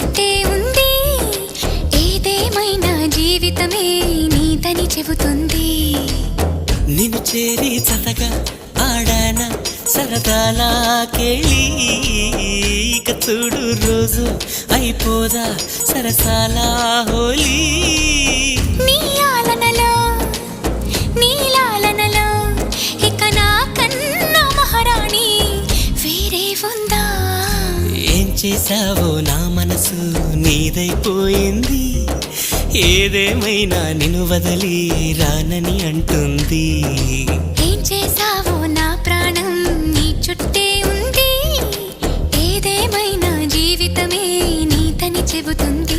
చుట్టే ఉంది. ఏదేమైనా జీవితమే నీదని చెబుతుంది. నిన్ను చేరి చతగా ఆడాన సరదాలా కేళి, ఇక చూడు రోజు అయిపోదా సరసాలా హోలీ. నీ ఆలనలో నీ లాలనలో ఇక నా కన్నా మహారాణి వేరే ఉందా? ఏం చేసావో నా మనసు నీదైపోయింది. ఏదేమైనా నిన్ను వదిలి రానని అంటుంది. ఏం చేసావో నా ప్రాణం నీ చుట్టే ఉంది. ఏదేమైనా జీవితమే నీతని చెబుతుంది.